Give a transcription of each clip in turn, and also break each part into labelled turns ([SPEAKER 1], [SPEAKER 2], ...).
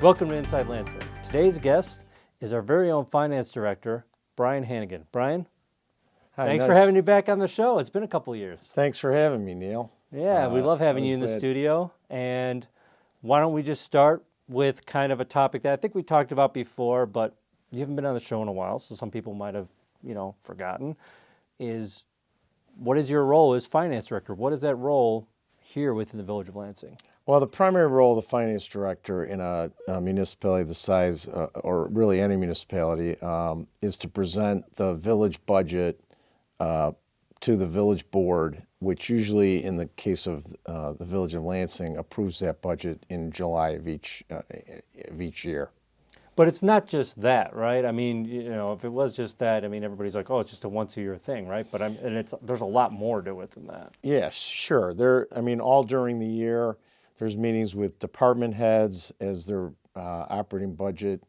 [SPEAKER 1] Welcome to Inside Lansing. Today's guest is our very own finance director, Brian Hanigan. Brian,
[SPEAKER 2] Hi,
[SPEAKER 1] thanks
[SPEAKER 2] nice.
[SPEAKER 1] for having you back on the show. It's been a couple years.
[SPEAKER 2] Thanks for having me, Neil.
[SPEAKER 1] Yeah, we love having you in the
[SPEAKER 2] glad.
[SPEAKER 1] studio. And why don't we just start with kind of a topic that I think we talked about before, but you haven't been on the show in a while, so some people might have, forgotten, is what is your role as finance director? What is that role here within the Village of Lansing?
[SPEAKER 2] Well, the primary role of the finance director in a municipality the size, or really any municipality, is to present the village budget to the village board, which usually, in the case of the Village of Lansing, approves that budget in July of each year.
[SPEAKER 1] But it's not just that, right? I mean, if it was just that, everybody's like, oh, it's just a once-a-year thing, right? But there's a lot more to it than that.
[SPEAKER 2] Yes, sure. All during the year, there's meetings with department heads as their operating budget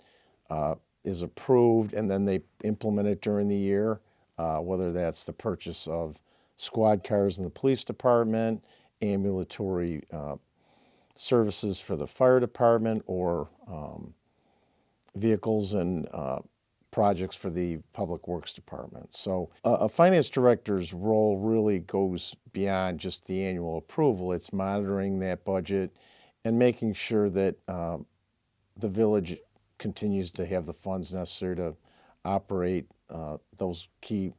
[SPEAKER 2] is approved, and then they implement it during the year, whether that's the purchase of squad cars in the police department, ambulatory services for the fire department, or vehicles and projects for the public works department. So a finance director's role really goes beyond just the annual approval. It's monitoring that budget and making sure that the village continues to have the funds necessary to operate those key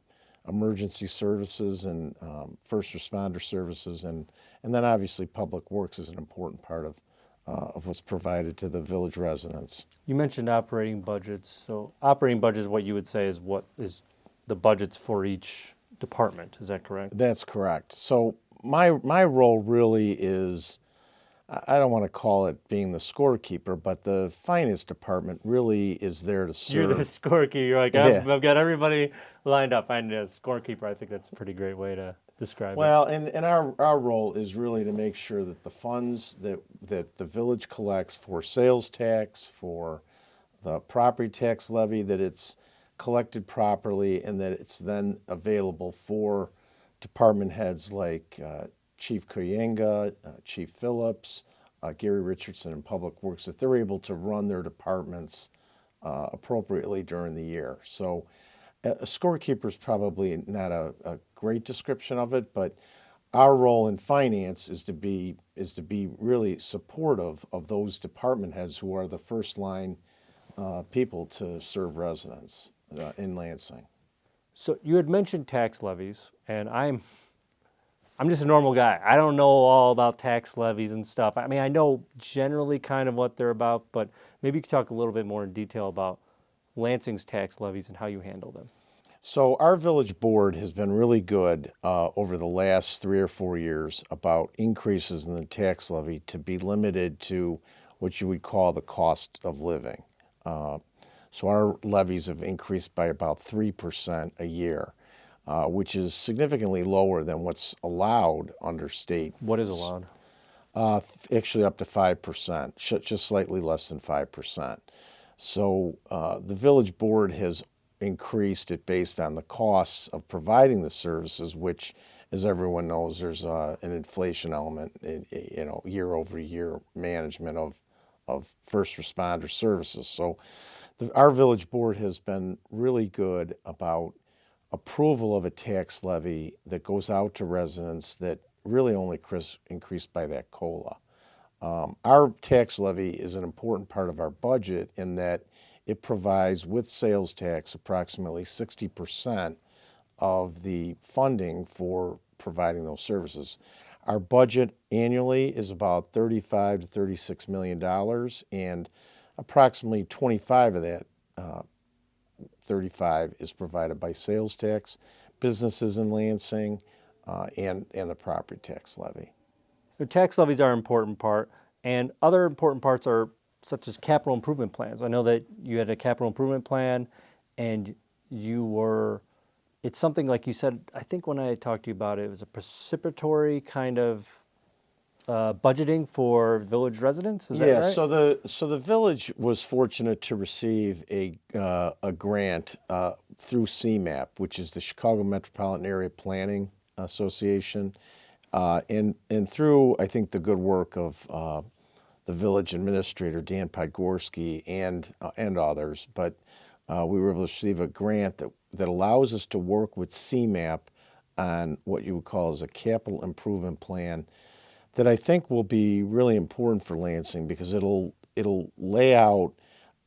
[SPEAKER 2] emergency services and first responder services, and then obviously public works is an important part of what's provided to the village residents.
[SPEAKER 1] You mentioned operating budgets. So operating budget is what you would say is what is the budgets for each department. Is that correct?
[SPEAKER 2] That's correct. So my role really is, I don't want to call it being the scorekeeper, but the finance department really is there to serve.
[SPEAKER 1] You're the scorekeeper. You're like, I've got everybody lined up. I'm a scorekeeper. I think that's a pretty great way to describe it.
[SPEAKER 2] Well, and our role is really to make sure that the funds that the village collects for sales tax, for the property tax levy, that it's collected properly and that it's then available for department heads like Chief Koyenga, Chief Phillips, Gary Richardson in Public Works, that they're able to run their departments appropriately during the year. So a scorekeeper is probably not a great description of it, but our role in finance is to be really supportive of those department heads who are the first line people to serve residents in Lansing.
[SPEAKER 1] So you had mentioned tax levies, and I'm just a normal guy. I don't know all about tax levies and stuff. I mean, I know generally kind of what they're about, but maybe you could talk a little bit more in detail about Lansing's tax levies and how you handle them.
[SPEAKER 2] So our village board has been really good over the last 3 or 4 years about increases in the tax levy to be limited to what you would call the cost of living. So our levies have increased by about 3% a year, which is significantly lower than what's allowed under state.
[SPEAKER 1] What is allowed?
[SPEAKER 2] Actually up to 5%, just slightly less than 5%. So the village board has increased it based on the costs of providing the services, which, as everyone knows, there's an inflation element in year over year management of first responder services. So our village board has been really good about approval of a tax levy that goes out to residents that really only increased by that COLA. Our tax levy is an important part of our budget in that it provides, with sales tax, approximately 60% of the funding for providing those services. Our budget annually is about $35 to $36 million, and approximately 25 of that 35 is provided by sales tax, businesses in Lansing, and the property tax levy.
[SPEAKER 1] The tax levies are an important part, and other important parts are such as capital improvement plans. I know that you had a capital improvement plan, and it's something like you said, I think when I talked to you about it, it was a participatory kind of budgeting for village residents. Is that right?
[SPEAKER 2] Yeah. So the village was fortunate to receive a grant through CMAP, which is the Chicago Metropolitan Area Planning Association, and through, I think, the good work of the village administrator, Dan Podgorski, and others. But we were able to receive a grant that allows us to work with CMAP on what you would call as a capital improvement plan that I think will be really important for Lansing, because it'll lay out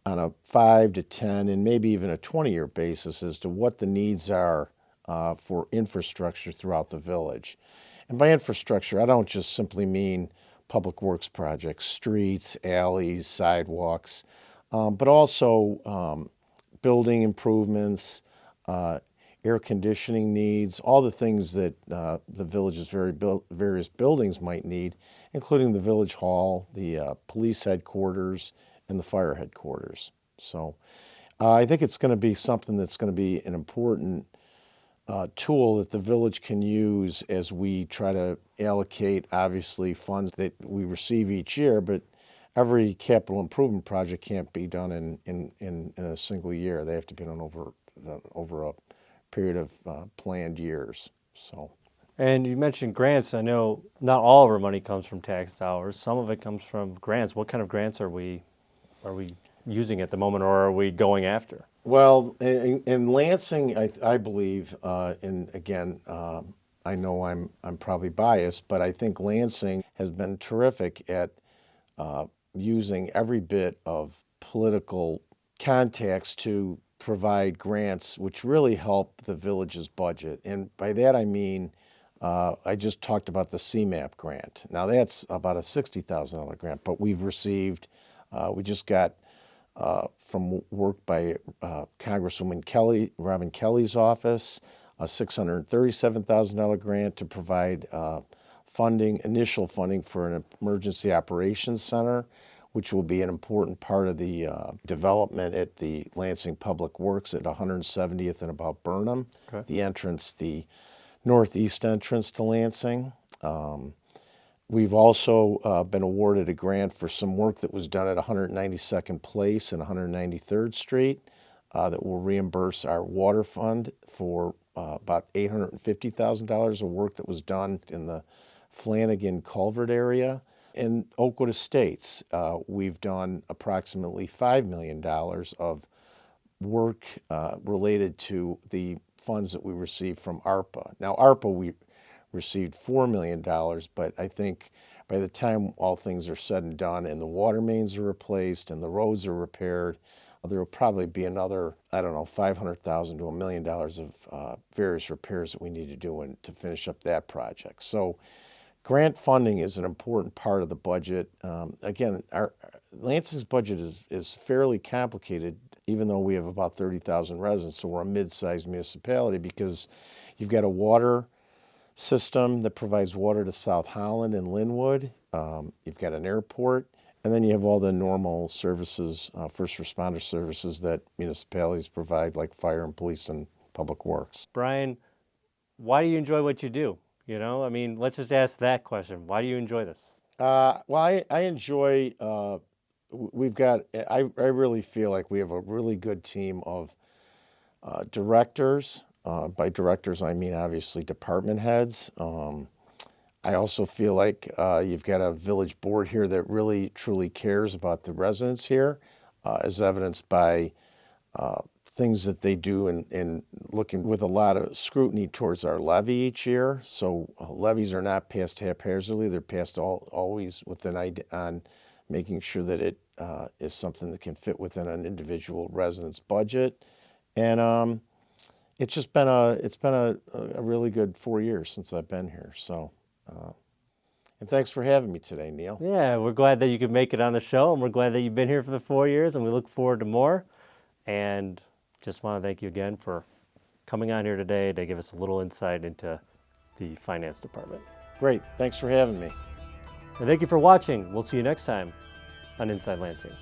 [SPEAKER 2] on a 5 to 10 and maybe even a 20-year basis as to what the needs are for infrastructure throughout the village. And by infrastructure, I don't just simply mean public works projects, streets, alleys, sidewalks, but also building improvements, air conditioning needs, all the things that the village's various buildings might need, including the village hall, the police headquarters, and the fire headquarters. So I think it's going to be something that's going to be an important tool that the village can use as we try to allocate, obviously, funds that we receive each year, but every capital improvement project can't be done in a single year. They have to be done over a period of planned years. So.
[SPEAKER 1] And you mentioned grants. I know not all of our money comes from tax dollars. Some of it comes from grants. What kind of grants are we using at the moment, or are we going after?
[SPEAKER 2] Well, in Lansing, I believe, and again, I know I'm probably biased, but I think Lansing has been terrific at using every bit of political contacts to provide grants which really help the village's budget. And by that I mean, I just talked about the CMAP grant. Now that's about a $60,000 grant, but we've received, we just got from work by Congresswoman Robin Kelly's office, a $637,000 grant to provide initial funding for an emergency operations center, which will be an important part of the development at the Lansing Public Works at 170th and about Burnham, okay. The northeast entrance to Lansing. We've also been awarded a grant for some work that was done at 192nd Place and 193rd Street that will reimburse our water fund for about $850,000 of work that was done in the Flanagan Culvert area. In Oakwood Estates, we've done approximately $5 million of work related to the funds that we received from ARPA. Now, ARPA, we received $4 million, but I think by the time all things are said and done and the water mains are replaced and the roads are repaired, there will probably be another, $500,000 to $1 million of various repairs that we need to do to finish up that project. So grant funding is an important part of the budget. Again, Lansing's budget is fairly complicated, even though we have about 30,000 residents, so we're a mid-sized municipality, because you've got a water system that provides water to South Holland and Linwood. You've got an airport, and then you have all the normal services, first responder services that municipalities provide, like fire and police and public works.
[SPEAKER 1] Brian, why do you enjoy what you do? Let's just ask that question. Why do you enjoy this?
[SPEAKER 2] Well, I enjoy, I really feel like we have a really good team of directors. By directors, I mean, obviously, department heads. I also feel like you've got a village board here that really, truly cares about the residents here, as evidenced by things that they do in looking with a lot of scrutiny towards our levy each year. So levies are not passed haphazardly. They're passed always with an idea on making sure that it is something that can fit within an individual resident's budget. And it's just been a really good 4 years since I've been here. So, and thanks for having me today, Neil.
[SPEAKER 1] Yeah, we're glad that you could make it on the show, and we're glad that you've been here for the 4 years, and we look forward to more. And just want to thank you again for coming on here today to give us a little insight into the finance department.
[SPEAKER 2] Great. Thanks for having me.
[SPEAKER 1] And thank you for watching. We'll see you next time on Inside Lansing.